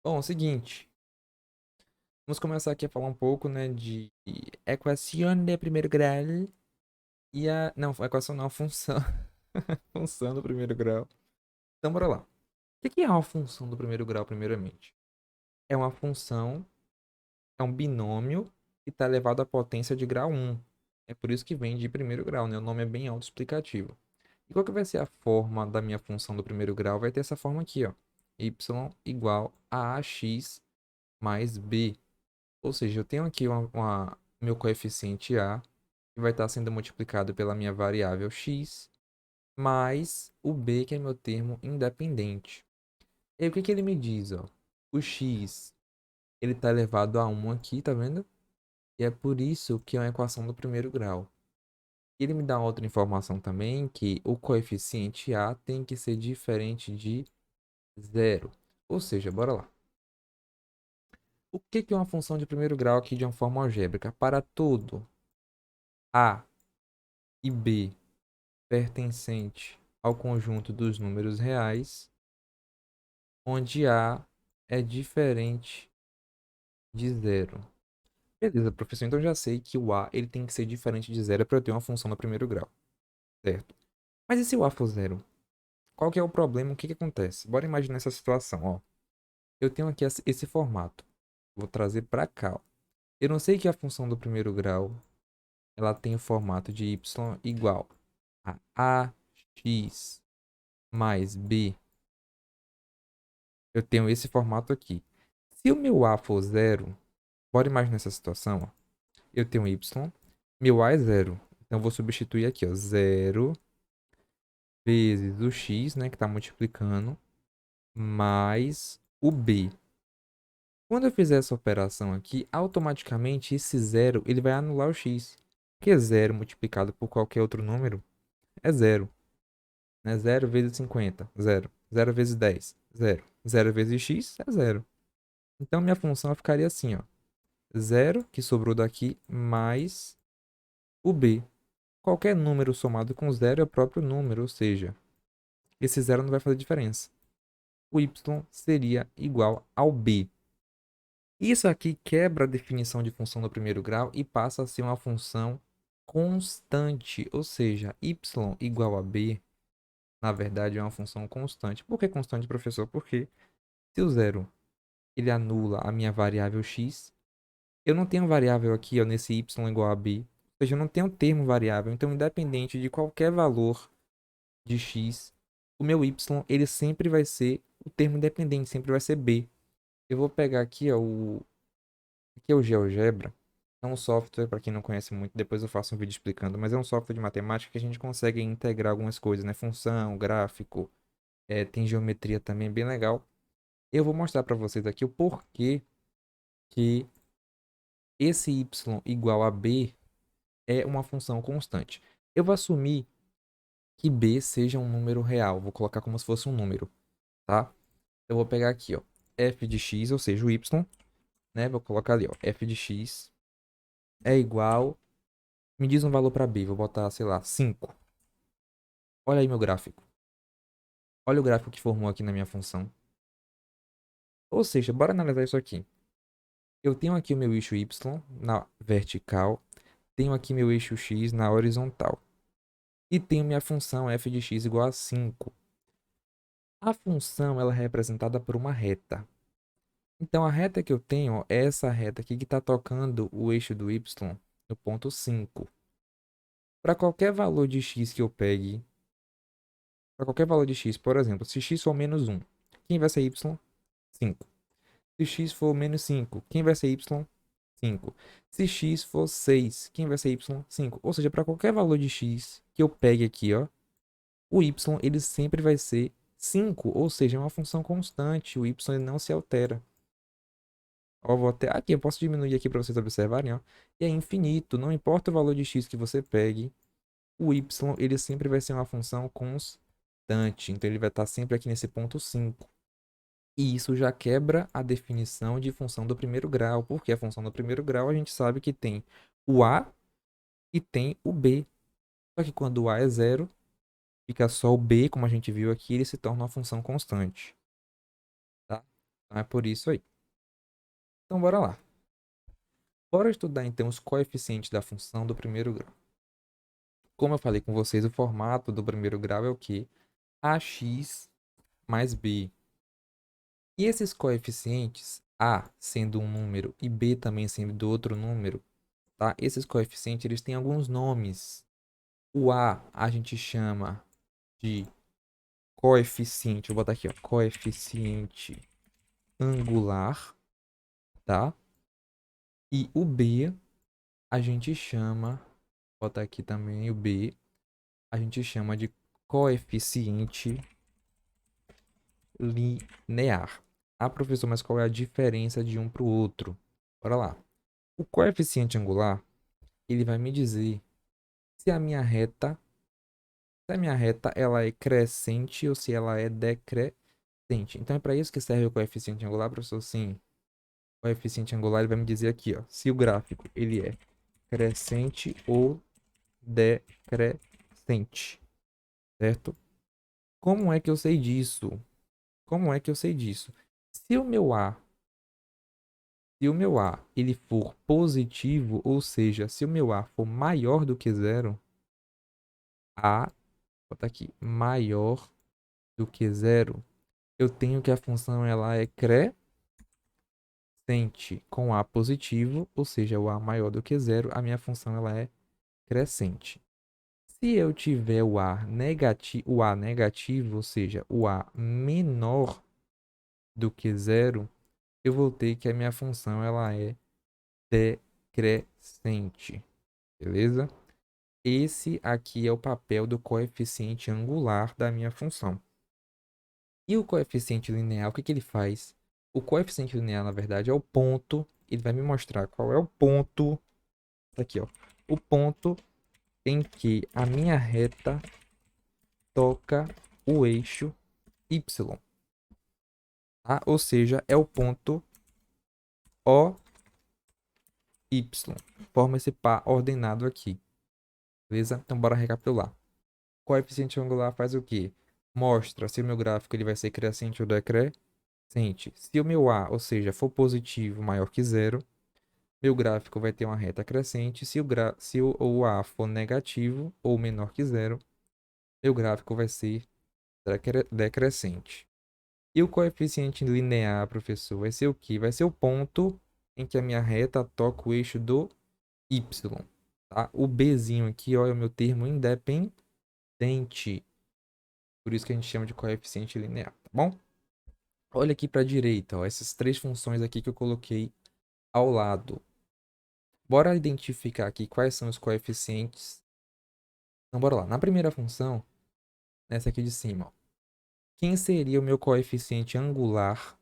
Bom, é o seguinte, vamos começar aqui a falar um pouco, né, de equação de primeiro grau e a... Não, equação não, função. Função do primeiro grau. Então, bora lá. O que é uma função do primeiro grau, primeiramente? É uma função, é um binômio que está elevado à potência de grau um. É por isso que vem de primeiro grau, né? O nome é bem autoexplicativo. E qual que vai ser a forma da minha função do primeiro grau? Vai ter essa forma aqui, ó. Y igual a ax mais b. Ou seja, eu tenho aqui meu coeficiente a, que vai estar sendo multiplicado pela minha variável x, mais o b, que é meu termo independente. E aí, o que que ele me diz, ó? O x, ele está elevado a 1 aqui, tá vendo? E é por isso que é uma equação do primeiro grau. Ele me dá outra informação também, que o coeficiente a tem que ser diferente de zero. Ou seja, bora lá. O que que é uma função de primeiro grau aqui de uma forma algébrica? Para todo a e b pertencente ao conjunto dos números reais, onde A é diferente de zero. Beleza, professor, então já sei que o A ele tem que ser diferente de zero para eu ter uma função no primeiro grau, certo? Mas e se o A for zero? Qual que é o problema? O que que acontece? Bora imaginar essa situação, ó. Eu tenho aqui esse formato. Vou trazer para cá, ó. Eu não sei que a função do primeiro grau, ela tem o formato de y igual a ax mais b. Eu tenho esse formato aqui. Se o meu A for zero, bora imaginar essa situação, ó. Eu tenho Y, meu A é zero. Então eu vou substituir aqui, ó, zero vezes o X, né, que está multiplicando, mais o B. Quando eu fizer essa operação aqui, automaticamente esse zero ele vai anular o X. Porque zero multiplicado por qualquer outro número é zero. Né? Zero vezes 50, zero. Zero vezes 10, zero. Zero vezes X é zero. Então minha função ficaria assim, ó. Zero, que sobrou daqui, mais o B. Qualquer número somado com zero é o próprio número, ou seja, esse zero não vai fazer diferença. O y seria igual ao b. Isso aqui quebra a definição de função do primeiro grau e passa a ser uma função constante, ou seja, y igual a b, na verdade, é uma função constante. Por que constante, professor? Porque se o zero ele anula a minha variável x, eu não tenho variável aqui ó, nesse y igual a b, ou seja, eu não tenho termo variável, então independente de qualquer valor de x, o meu y ele sempre vai ser o termo independente, sempre vai ser b. Eu vou pegar aqui, ó, aqui é o GeoGebra. É um software, para quem não conhece muito, depois eu faço um vídeo explicando, mas é um software de matemática que a gente consegue integrar algumas coisas, né? Função, gráfico, tem geometria também, bem legal. Eu vou mostrar para vocês aqui o porquê que esse y igual a b é uma função constante. Eu vou assumir que b seja um número real, vou colocar como se fosse um número, tá? Eu vou pegar aqui, ó, f de x, ou seja, o y, né? Vou colocar ali, ó, f de x é igual, me diz um valor para b, vou botar, sei lá, 5. Olha aí meu gráfico. Olha o gráfico que formou aqui na minha função. Ou seja, bora analisar isso aqui. Eu tenho aqui o meu eixo y na vertical, tenho aqui meu eixo x na horizontal. E tenho minha função f de x igual a 5. A função ela é representada por uma reta. Então a reta que eu tenho ó, é essa reta aqui que está tocando o eixo do y no ponto 5. Para qualquer valor de x que eu pegue, para qualquer valor de x, por exemplo, se x for menos 1, quem vai ser y? 5. Se x for menos 5, quem vai ser y? 5. Se x for 6, quem vai ser y? 5. Ou seja, para qualquer valor de x que eu pegue aqui, ó, o y ele sempre vai ser 5, ou seja, é uma função constante, o y ele não se altera. Ó, vou até aqui, eu posso diminuir aqui para vocês observarem, ó. E é infinito, não importa o valor de x que você pegue, o y ele sempre vai ser uma função constante, então ele vai estar sempre aqui nesse ponto 5. E isso já quebra a definição de função do primeiro grau, porque a função do primeiro grau a gente sabe que tem o a e tem o b. Só que quando o a é zero, fica só o b, como a gente viu aqui, ele se torna uma função constante, tá? Então é por isso aí. Então bora lá. Bora estudar então os coeficientes da função do primeiro grau. Como eu falei com vocês, o formato do primeiro grau é o quê? Ax mais b. E esses coeficientes, a sendo um número e b também sendo outro número, tá? Esses coeficientes eles têm alguns nomes. O a gente chama de coeficiente, vou botar aqui, ó, coeficiente angular, tá? E o b a gente chama, vou botar aqui também o b, a gente chama de coeficiente linear. Ah, professor, mas qual é a diferença de um para o outro? Bora lá. O coeficiente angular, ele vai me dizer se a minha reta, ela é crescente ou se ela é decrescente. Então é para isso que serve o coeficiente angular, professor? Sim. O coeficiente angular ele vai me dizer aqui, ó, se o gráfico ele é crescente ou decrescente, certo? Como é que eu sei disso? Como é que eu sei disso? Se o meu A, se o meu A ele for positivo, ou seja, se o meu A for maior do que zero, A, vou botar aqui, maior do que zero, eu tenho que a função ela é crescente com A positivo, ou seja, o A maior do que zero, a minha função ela é crescente. Se eu tiver o A negativo, ou seja, o A menor do que zero, eu vou ter que a minha função ela é decrescente, beleza? Esse aqui é o papel do coeficiente angular da minha função. E o coeficiente linear, o que ele faz? O coeficiente linear, na verdade, é o ponto. Ele vai me mostrar qual é o ponto. Tá aqui, ó. O ponto em que a minha reta toca o eixo Y. Tá? Ou seja, é o ponto OY. Forma esse par ordenado aqui. Beleza? Então, bora recapitular. Coeficiente angular faz o quê? Mostra se o meu gráfico ele vai ser crescente ou decrescente. Se o meu A, ou seja, for positivo maior que zero, meu gráfico vai ter uma reta crescente. Se o A for negativo ou menor que zero, meu gráfico vai ser decrescente. E o coeficiente linear, professor, vai ser o quê? Vai ser o ponto em que a minha reta toca o eixo do Y. Tá? O Bzinho aqui, ó, é o meu termo independente. Por isso que a gente chama de coeficiente linear, tá bom? Olha aqui para a direita, ó, essas três funções aqui que eu coloquei ao lado. Bora identificar aqui quais são os coeficientes. Então, bora lá. Na primeira função, nessa aqui de cima, ó, quem seria o meu coeficiente angular?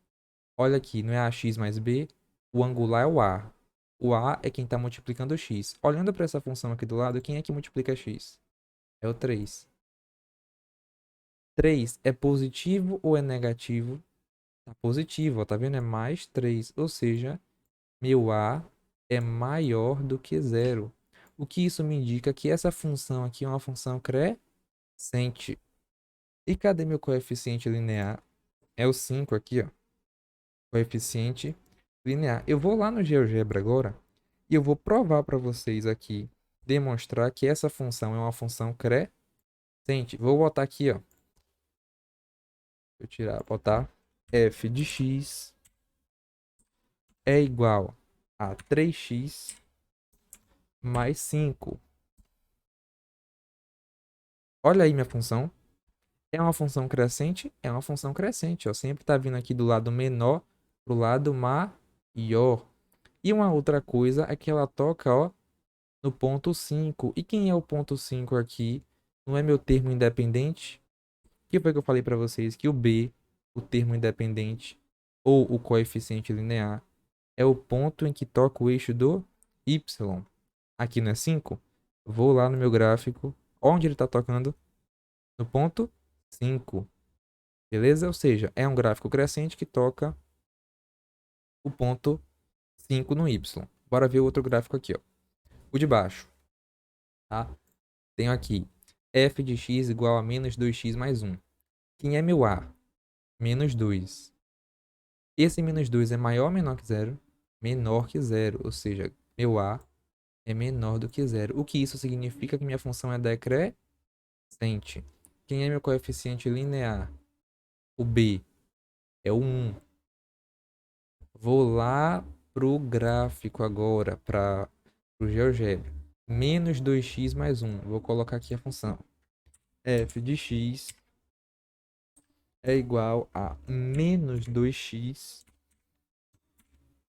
Olha aqui, não é ax mais b, o angular é o a. O a é quem está multiplicando o x. Olhando para essa função aqui do lado, quem é que multiplica x? É o 3. 3 é positivo ou é negativo? Tá positivo, ó, tá vendo? É mais 3, ou seja, meu a é maior do que zero. O que isso me indica que essa função aqui é uma função crescente. E cadê meu coeficiente linear? É o 5 aqui, ó. Coeficiente linear. Eu vou lá no GeoGebra agora e eu vou provar para vocês aqui, demonstrar que essa função é uma função crescente. Vou botar aqui, ó. Botar f de x é igual a 3x mais 5. Olha aí minha função. É uma função crescente? É uma função crescente, ó. Sempre está vindo aqui do lado menor para o lado maior. E uma outra coisa é que ela toca, ó, no ponto 5. E quem é o ponto 5 aqui? Não é meu termo independente? O que foi que eu falei para vocês? Que o b, o termo independente, ou o coeficiente linear, é o ponto em que toca o eixo do y. Aqui não é 5? Vou lá no meu gráfico. Onde ele está tocando? No ponto 5. Beleza? Ou seja, é um gráfico crescente que toca o ponto 5 no Y. Bora ver o outro gráfico aqui, ó. O de baixo, tá? Tenho aqui f de x igual a menos 2x mais 1. Quem é meu A? Menos 2. Esse menos 2 é maior ou menor que zero? Menor que zero, ou seja, meu A é menor do que zero. O que isso significa que minha função é decrescente. Quem é meu coeficiente linear? O B é o 1. Vou lá pro gráfico agora, para o GeoGebra. Menos 2x mais 1. Vou colocar aqui a função. F de x é igual a menos 2x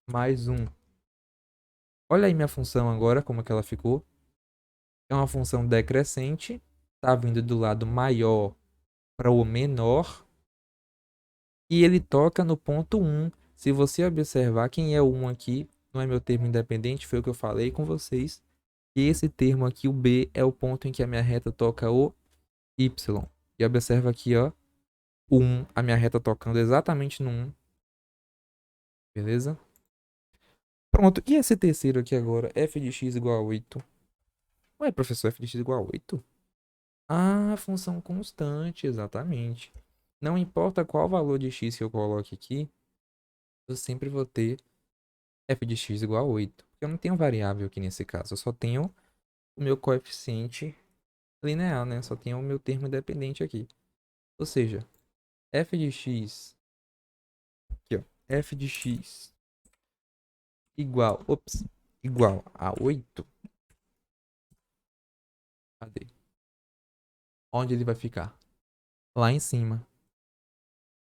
mais 1. Olha aí minha função agora, como é que ela ficou. É uma função decrescente. Está vindo do lado maior para o menor. E ele toca no ponto 1. Se você observar, quem é o 1 aqui, não é meu termo independente, foi o que eu falei com vocês. E esse termo aqui, o B, é o ponto em que a minha reta toca o Y. E observa aqui, ó, o 1, a minha reta tocando exatamente no 1. Beleza? Pronto. E esse terceiro aqui agora, f de x igual a 8. Ué, professor, f de x igual a 8? Ah, função constante, exatamente. Não importa qual valor de x que eu coloque aqui, eu sempre vou ter f de x igual a 8. Eu não tenho variável aqui nesse caso, eu só tenho o meu coeficiente linear, né? Só tenho o meu termo independente aqui. Ou seja, f de x, aqui ó, f de x igual a 8. Cadê? Onde ele vai ficar? Lá em cima.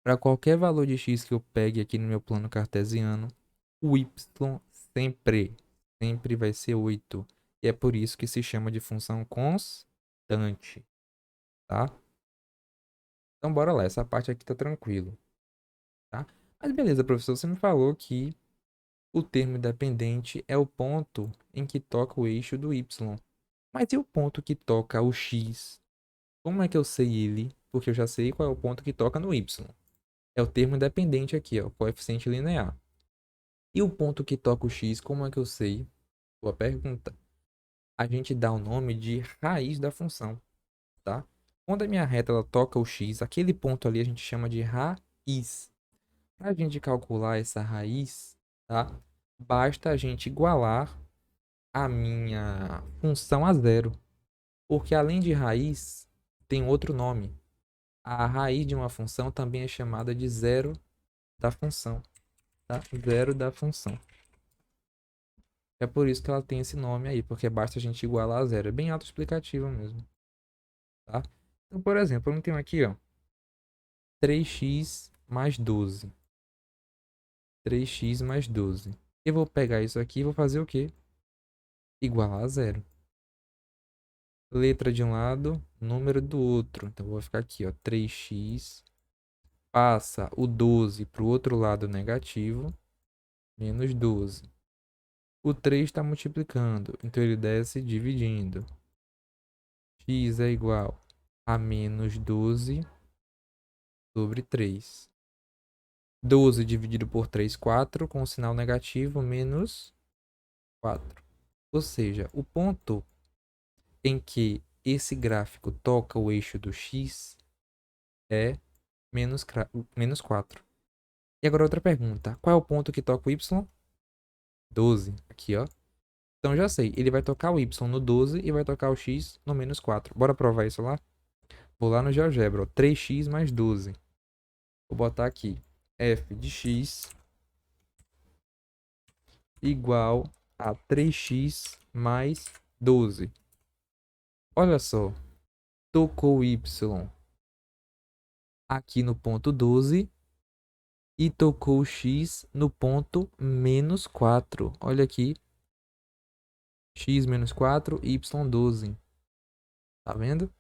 Para qualquer valor de x que eu pegue aqui no meu plano cartesiano, o y sempre vai ser 8. E é por isso que se chama de função constante, tá? Então bora lá, essa parte aqui tá tranquilo, tá? Mas beleza, professor, você me falou que o termo independente é o ponto em que toca o eixo do y. Mas e o ponto que toca o x? Como é que eu sei ele? Porque eu já sei qual é o ponto que toca no y. É o termo independente aqui, ó, coeficiente linear. E o ponto que toca o x, como é que eu sei? Boa pergunta. A gente dá o nome de raiz da função, tá? Quando a minha reta ela toca o x, aquele ponto ali a gente chama de raiz. Para a gente calcular essa raiz, tá? Basta a gente igualar a minha função a zero. Porque além de raiz, tem outro nome. A raiz de uma função também é chamada de zero da função, tá? Zero da função. É por isso que ela tem esse nome aí, porque basta a gente igualar a zero. É bem autoexplicativo mesmo, tá? Então, por exemplo, eu tenho aqui, ó, 3x mais 12. 3x mais 12. Eu vou pegar isso aqui e vou fazer o quê? Igualar a zero. Letra de um lado, número do outro. Então, eu vou ficar aqui, ó, 3x. Passa o 12 para o outro lado negativo, menos 12. O 3 está multiplicando, então ele desce dividindo. X é igual a menos 12 sobre 3. 12 dividido por 3, 4, com o sinal negativo, menos 4. Ou seja, o ponto em que esse gráfico toca o eixo do x é menos 4. E agora outra pergunta. Qual é o ponto que toca o y? 12. Aqui, ó. Então já sei. Ele vai tocar o y no 12 e vai tocar o x no menos 4. Bora provar isso lá? Vou lá no GeoGebra, ó. 3x mais 12. Vou botar aqui. F de x igual a 3x mais 12. Olha só. Tocou o y aqui no ponto 12 e tocou o x no ponto menos 4. Olha aqui. X menos 4, y 12. Tá vendo?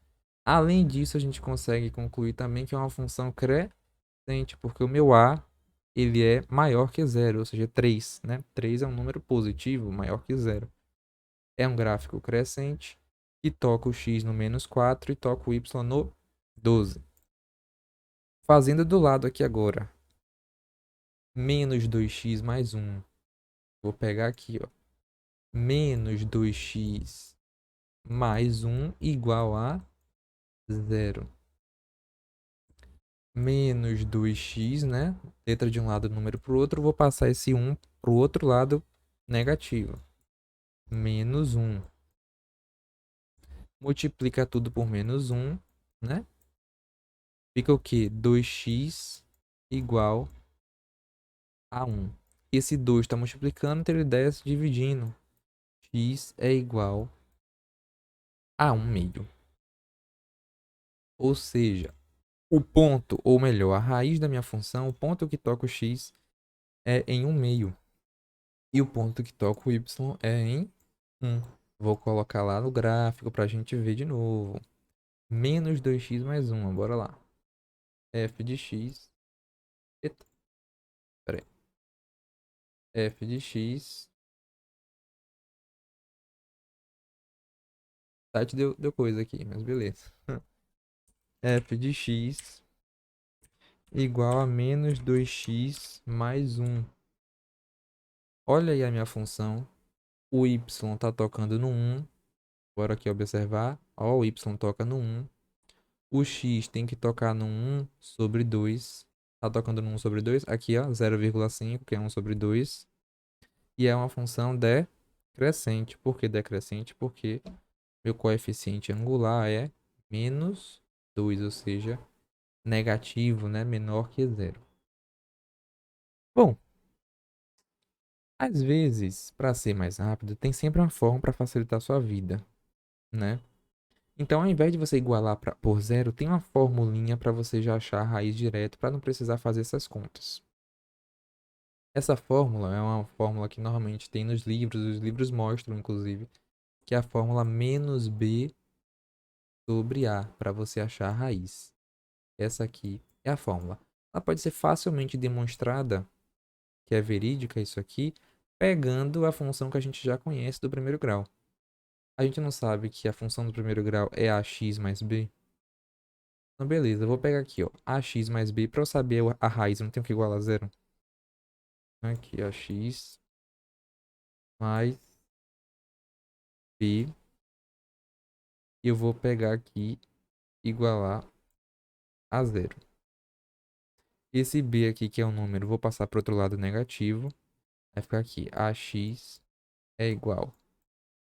Além disso, a gente consegue concluir também que é uma função crescente, porque o meu A ele é maior que zero, ou seja, 3, né? 3 é um número positivo, maior que zero. É um gráfico crescente que toca o x no menos 4 e toca o y no 12. Fazendo do lado aqui agora, menos 2x mais 1. Vou pegar aqui, ó. Menos 2x mais 1 igual a zero. menos 2x, né? Letra de um lado, número para o outro. Vou passar esse 1 para o outro lado negativo. Menos 1. Multiplica tudo por menos 1, né? Fica o quê? 2x igual a 1. Esse 2 está multiplicando, então ele desce dividindo. X é igual a 1 meio. Ou seja, o ponto, ou melhor, a raiz da minha função, o ponto que toca o x é em 1 meio. E o ponto que toca o y é em 1. Vou colocar lá no gráfico para a gente ver de novo. Menos 2x mais 1, bora lá. F de x. Eita, peraí. F de x. Site deu coisa aqui, mas beleza. F de x igual a menos 2x mais 1. Olha aí a minha função. O y está tocando no 1. Bora aqui observar. Ó, o y toca no 1. O x tem que tocar no 1 sobre 2. Tá tocando no 1 sobre 2. Aqui, ó, 0,5, que é 1 sobre 2. E é uma função decrescente. Por que decrescente? Porque meu coeficiente angular é menos 2, ou seja, negativo, né? Menor que zero. Bom, às vezes, para ser mais rápido, tem sempre uma forma para facilitar a sua vida, né? Então, ao invés de você igualar por zero, tem uma formulinha para você já achar a raiz direto para não precisar fazer essas contas. Essa fórmula é uma fórmula que normalmente tem nos livros, os livros mostram, inclusive, que é a fórmula menos b sobre a, para você achar a raiz. Essa aqui é a fórmula. Ela pode ser facilmente demonstrada, que é verídica isso aqui, pegando a função que a gente já conhece do primeiro grau. A gente não sabe que a função do primeiro grau é ax mais b? Então, beleza, eu vou pegar aqui, ó, ax mais b, para eu saber a raiz, eu não tenho que igualar a zero. Aqui, ax mais b, e eu vou pegar aqui, igualar a zero. Esse b aqui, que é um número, vou passar para o outro lado negativo. Vai ficar aqui, ax é igual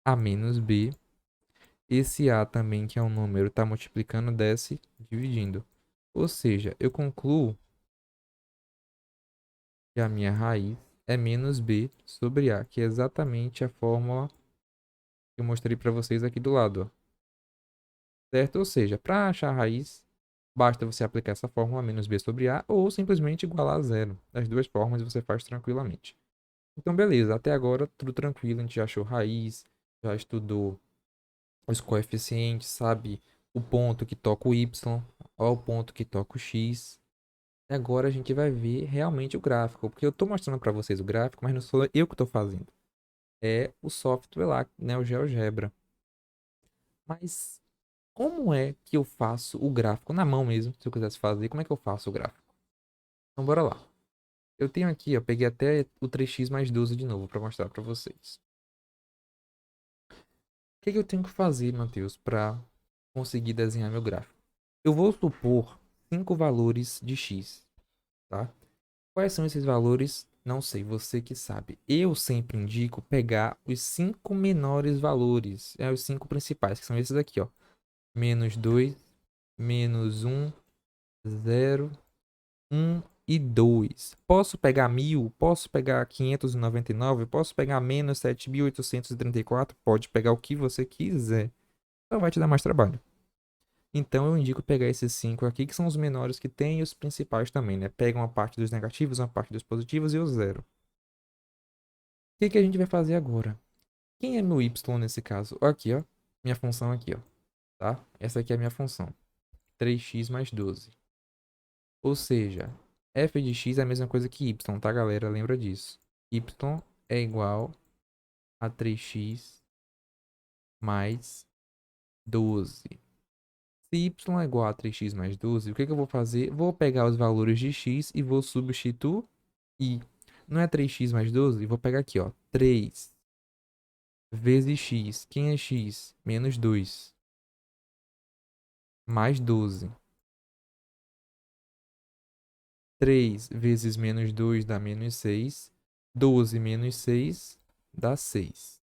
a menos b. Esse a também, que é um número, está multiplicando, desce, dividindo. Ou seja, eu concluo que a minha raiz é menos b sobre a, que é exatamente a fórmula que eu mostrei para vocês aqui do lado, ó. Certo? Ou seja, para achar a raiz, basta você aplicar essa fórmula menos b sobre a ou simplesmente igualar a zero. Das duas formas você faz tranquilamente. Então, beleza. Até agora, tudo tranquilo. A gente já achou raiz, já estudou os coeficientes, sabe? O ponto que toca o y, ó, o ponto que toca o x. E agora a gente vai ver realmente o gráfico, porque eu estou mostrando para vocês o gráfico, mas não sou eu que estou fazendo. É o software lá, né, o GeoGebra. Mas como é que eu faço o gráfico na mão mesmo, se eu quisesse fazer, como é que eu faço o gráfico? Então bora lá. Eu tenho aqui, eu peguei até o 3x mais 12 de novo para mostrar para vocês. O que eu tenho que fazer, Matheus, para conseguir desenhar meu gráfico? Eu vou supor 5 valores de x, tá? Quais são esses valores? Não sei, você que sabe. Eu sempre indico pegar os 5 menores valores, os 5 principais, que são esses aqui, ó. Menos 2, menos 1, 0, 1 e 2. Posso pegar 1000, posso pegar 599, posso pegar menos 7.834, pode pegar o que você quiser. Só vai te dar mais trabalho. Então eu indico pegar esses 5 aqui, que são os menores que tem, e os principais também, né? Pega uma parte dos negativos, uma parte dos positivos e o zero. O que a gente vai fazer agora? Quem é meu y nesse caso? Aqui, ó. Minha função aqui, ó. Tá? Essa aqui é a minha função. 3x mais 12. Ou seja, f de x é a mesma coisa que y, tá, galera? Lembra disso. Y é igual a 3x mais 12. Se y é igual a 3x mais 12, o que eu vou fazer? Vou pegar os valores de x e vou substituir. Não é 3x mais 12? Vou pegar aqui, ó. 3 vezes x. Quem é x? Menos 2. Mais 12. 3 vezes menos 2 dá menos 6. 12 menos 6 dá 6.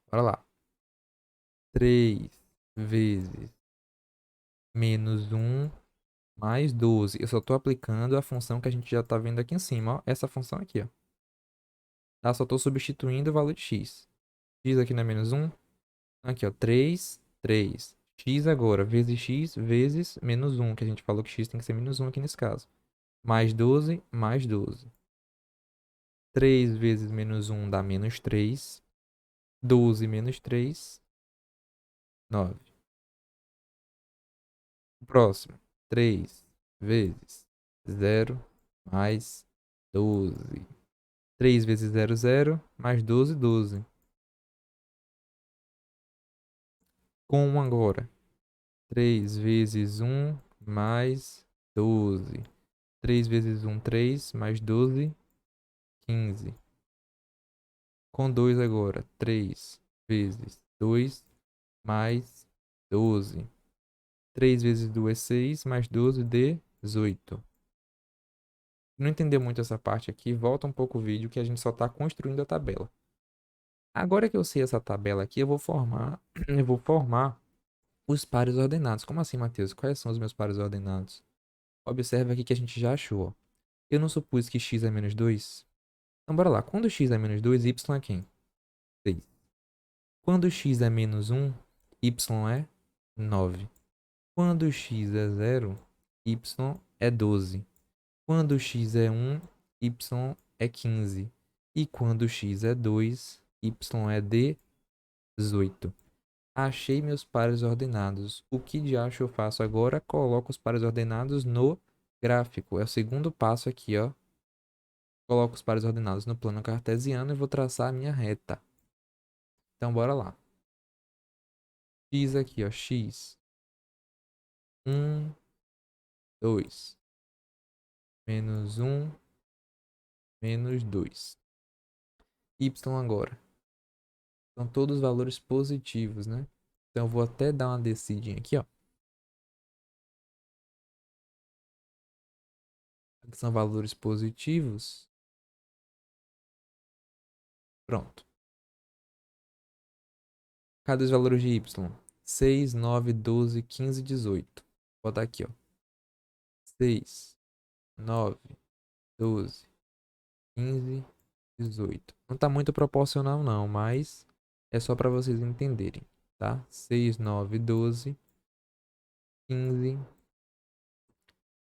Bora lá. 3 vezes menos 1 mais 12. Eu só estou aplicando a função que a gente já está vendo aqui em cima, ó. Essa função aqui, ó. Tá? Só estou substituindo o valor de x. X aqui não é menos 1. Aqui, ó. 3, 3. X agora, vezes x, vezes menos 1, que a gente falou que x tem que ser menos 1 aqui nesse caso. Mais 12, mais 12. 3 vezes menos 1 dá menos 3. 12 menos 3, 9. O próximo. 3 vezes 0 mais 12. 3 vezes 0, 0. Mais 12, 12. Com 1 agora. 3 vezes 1 mais 12. 3 vezes 1, 3. Mais 12, 15. Com 2 agora. 3 vezes 2 mais 12. 3 vezes 2, 6. Mais 12, 18. Não entendeu muito essa parte aqui, volta um pouco o vídeo que a gente só está construindo a tabela. Agora que eu sei essa tabela aqui, eu vou formar, eu vou formar os pares ordenados. Como assim, Matheus? Quais são os meus pares ordenados? Observa aqui que a gente já achou, ó. Eu não supus que x é menos 2? Então, bora lá. Quando x é menos 2, y é quem? 6. Quando x é menos 1, y é 9. Quando x é 0, y é 12. Quando x é 1, y é 15. E quando x é 2, y é 18. Achei meus pares ordenados. O que de acho eu faço agora? Coloco os pares ordenados no gráfico. É o segundo passo aqui, ó. Coloco os pares ordenados no plano cartesiano e vou traçar a minha reta. Então, bora lá. X aqui, ó. X. 1, 2. Menos 1, menos 2. Y agora. São todos valores positivos, né? Então, eu vou até dar uma descidinha aqui, ó. Aqui são valores positivos. Pronto. Cadê os valores de y? 6, 9, 12, 15, 18. Vou botar aqui, ó. 6, 9, 12, 15, 18. Não tá muito proporcional não, mas é só para vocês entenderem, tá? 6, 9, 12, 15,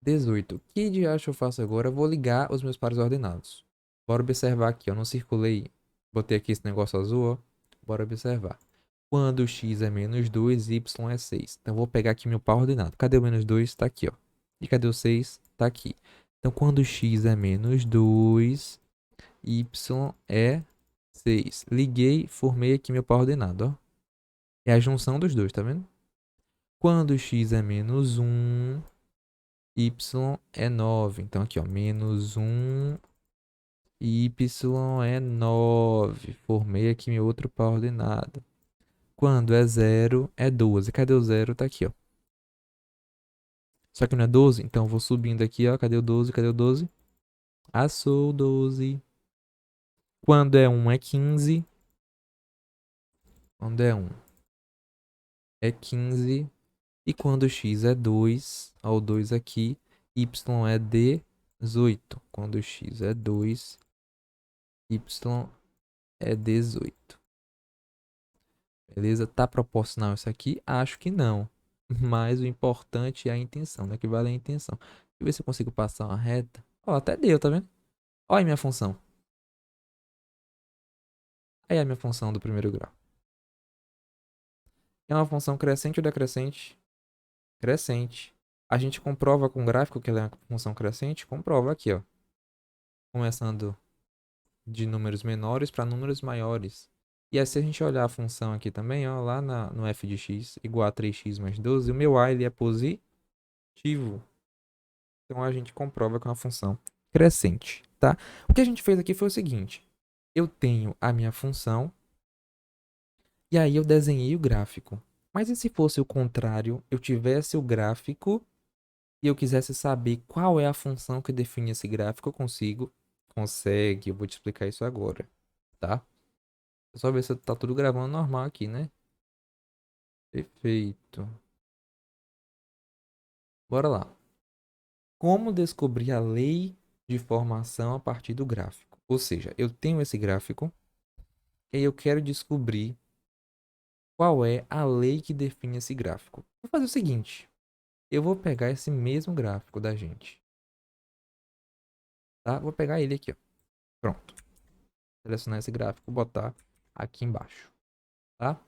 18. O que de acho eu faço agora? Eu vou ligar os meus pares ordenados. Bora observar aqui, ó. Não circulei. Botei aqui esse negócio azul, ó. Bora observar. Quando x é menos 2, y é 6. Então, vou pegar aqui meu par ordenado. Cadê o menos 2? Tá aqui, ó. E cadê o 6? Tá aqui. Então, quando x é menos 2, y é 6. Liguei, formei aqui meu par ordenado, ó. É a junção dos dois, tá vendo? Quando x é menos 1, y é 9. Então, aqui, ó. Menos 1, y é 9. Formei aqui meu outro par ordenado. Quando é 0, é 12. Cadê o 0? Tá aqui, ó. Só que não é 12, então eu vou subindo aqui, ó. Cadê o 12? Cadê o 12? Achou o 12. Quando é 1 é 15. Quando é 1 é 15. E quando x é 2, ó, o 2 aqui, y é 18. Quando x é 2, y é 18. Beleza? Tá proporcional isso aqui? Acho que não. Mas o importante é a intenção, né? Que vale a intenção. Deixa eu ver se eu consigo passar uma reta. Ó, até deu, tá vendo? Olha a minha função. Aí é a minha função do primeiro grau. É uma função crescente ou decrescente? Crescente. A gente comprova com gráfico que ela é uma função crescente? Comprova aqui, ó. Começando de números menores para números maiores. E aí, se a gente olhar a função aqui também, ó, lá no f de x igual a 3x mais 12, o meu a ele é positivo. Então a gente comprova que é uma função crescente, tá? O que a gente fez aqui foi o seguinte. Eu tenho a minha função e aí eu desenhei o gráfico. Mas e se fosse o contrário, eu tivesse o gráfico e eu quisesse saber qual é a função que define esse gráfico, eu consigo? Consegue, eu vou te explicar isso agora, tá? É só ver se tá tudo gravando normal aqui, né? Perfeito. Bora lá. Como descobrir a lei de formação a partir do gráfico? Ou seja, eu tenho esse gráfico e eu quero descobrir qual é a lei que define esse gráfico. Vou fazer o seguinte, eu vou pegar esse mesmo gráfico da gente, tá? Vou pegar ele aqui, ó. Pronto. Selecionar esse gráfico, botar aqui embaixo, tá?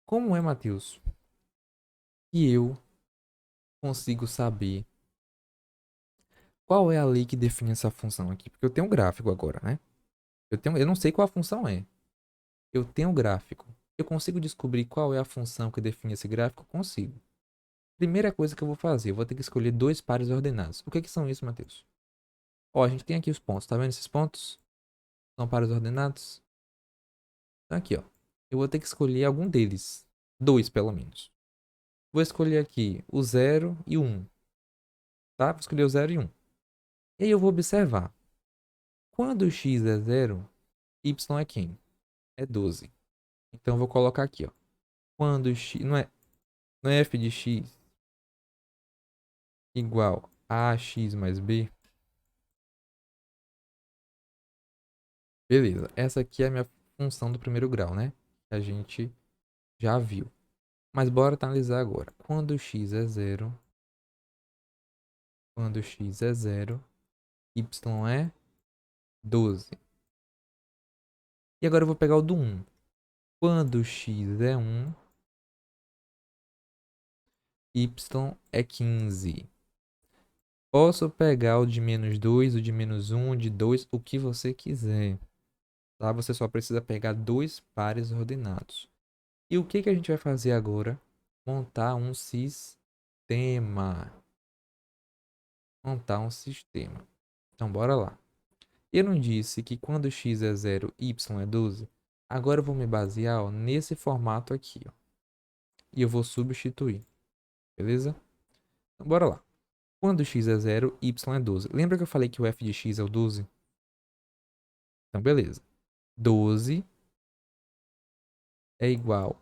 Como é, Matheus, que eu consigo saber qual é a lei que define essa função aqui? Porque eu tenho um gráfico agora, né? Eu não sei qual a função é. Eu tenho um gráfico. Eu consigo descobrir qual é a função que define esse gráfico? Consigo. Primeira coisa que eu vou fazer, eu vou ter que escolher dois pares ordenados. O que que são isso, Matheus? Ó, a gente tem aqui os pontos, tá vendo esses pontos? São pares ordenados. Então aqui, ó. Eu vou ter que escolher algum deles. Dois, pelo menos. Vou escolher aqui o 0 e o 1, tá? Vou escolher o 0 e 1. E aí eu vou observar. Quando x é 0, y é quem? É 12. Então eu vou colocar aqui, ó. Quando x não é f de x igual a x mais b. Beleza. Essa aqui é a minha função do primeiro grau, né? Que a gente já viu. Mas bora analisar agora. Quando x é 0, quando x é 0, y é 12. E agora eu vou pegar o do 1. Quando x é 1, y é 15. Posso pegar o de menos 2, o de menos 1, o de 2, o que você quiser. Tá? Você só precisa pegar dois pares ordenados. E o que que a gente vai fazer agora? Montar um sistema. Montar um sistema. Então, bora lá. Eu não disse que quando x é 0, y é 12? Agora eu vou me basear, ó, nesse formato aqui, ó. E eu vou substituir. Beleza? Então, bora lá. Quando x é 0, y é 12. Lembra que eu falei que o f de x é o 12? Então, beleza. 12 é igual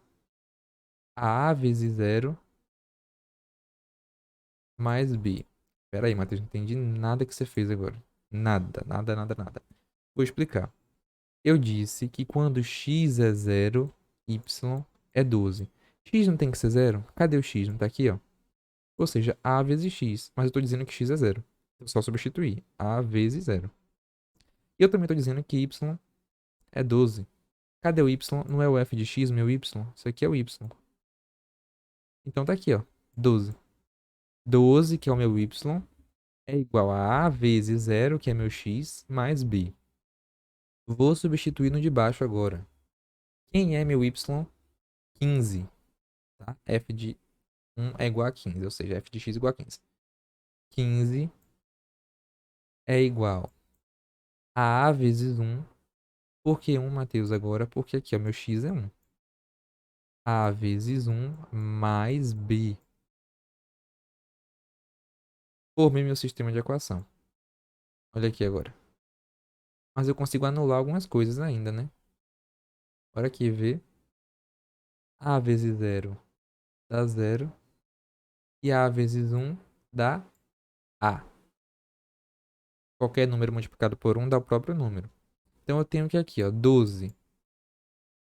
a A vezes 0 mais B. Pera aí, Matheus, não entendi nada que você fez agora. Nada, nada, nada, nada. Vou explicar. Eu disse que quando x é 0, y é 12. X não tem que ser 0? Cadê o x? Não tá aqui, ó. Ou seja, A vezes x. Mas eu tô dizendo que x é 0. Eu só substituir. A vezes 0. E eu também tô dizendo que y é 12. Cadê o y? Não é o f de x, meu y? Isso aqui é o y. Então tá aqui, ó. 12. 12, que é o meu y, é igual a vezes 0, que é meu x, mais b. Vou substituir no de baixo agora. Quem é meu y? 15. Tá? F de 1 é igual a 15, ou seja, f de x igual a 15. 15 é igual a vezes 1. Por que 1, Matheus, agora? Porque aqui, ó, meu x é 1. A vezes 1 mais b. Formei meu sistema de equação. Olha aqui agora. Mas eu consigo anular algumas coisas ainda, né? Bora aqui ver. A vezes 0 dá 0. E A vezes 1 dá A. Qualquer número multiplicado por 1 dá o próprio número. Então eu tenho que aqui, ó, 12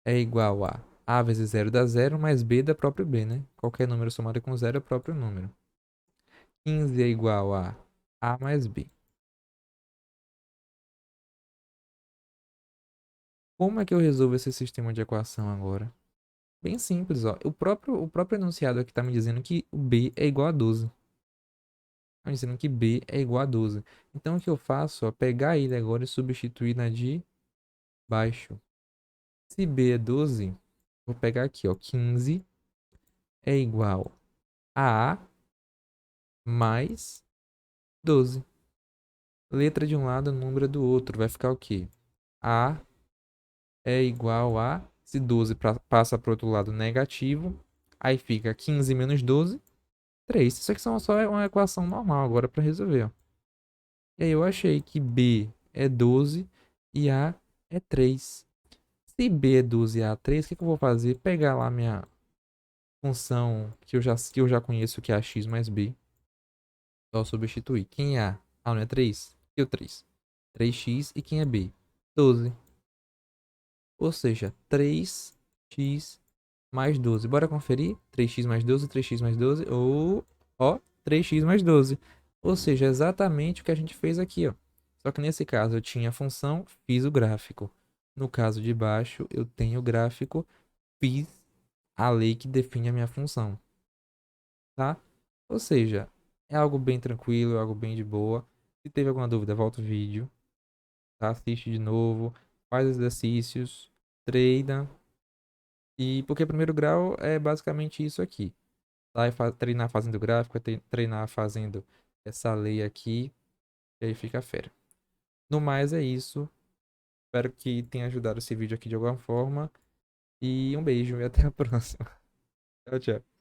é igual a vezes 0 dá 0, mais B dá próprio B, né? Qualquer número somado com 0 é o próprio número. 15 é igual a mais B. Como é que eu resolvo esse sistema de equação agora? Bem simples, ó. O próprio enunciado aqui está me dizendo que o B é igual a 12. Está me dizendo que B é igual a 12. Então o que eu faço? Ó, pegar ele agora e substituir na de baixo. Se B é 12, vou pegar aqui, ó. 15 é igual a A mais 12. Letra de um lado, número do outro. Vai ficar o quê? A é igual a... Se 12 passa para o outro lado negativo, aí fica 15 menos 12. 3. Isso aqui só uma equação normal agora para resolver, ó. E aí eu achei que B é 12 e A é 3. Se B é 12 e A é 3, o que que eu vou fazer? Pegar lá minha função que eu já conheço, que é a x mais B. Só substituir. Quem é A? A não é 3? E o 3? 3x. E quem é B? 12. Ou seja, 3x mais 12. Bora conferir? 3x mais 12, 3x mais 12. Ou, ó, 3x mais 12. Ou seja, exatamente o que a gente fez aqui, ó. Só que nesse caso eu tinha a função, fiz o gráfico. No caso de baixo, eu tenho o gráfico, fiz a lei que define a minha função, tá? Ou seja, é algo bem tranquilo, é algo bem de boa. Se teve alguma dúvida, volta o vídeo, tá? Assiste de novo, faz exercícios, treina. E porque primeiro grau é basicamente isso aqui. Tá? É treinar fazendo gráfico, é treinar fazendo essa lei aqui, e aí fica fera. No mais é isso. Espero que tenha ajudado esse vídeo aqui de alguma forma. E um beijo e até a próxima. Tchau, tchau.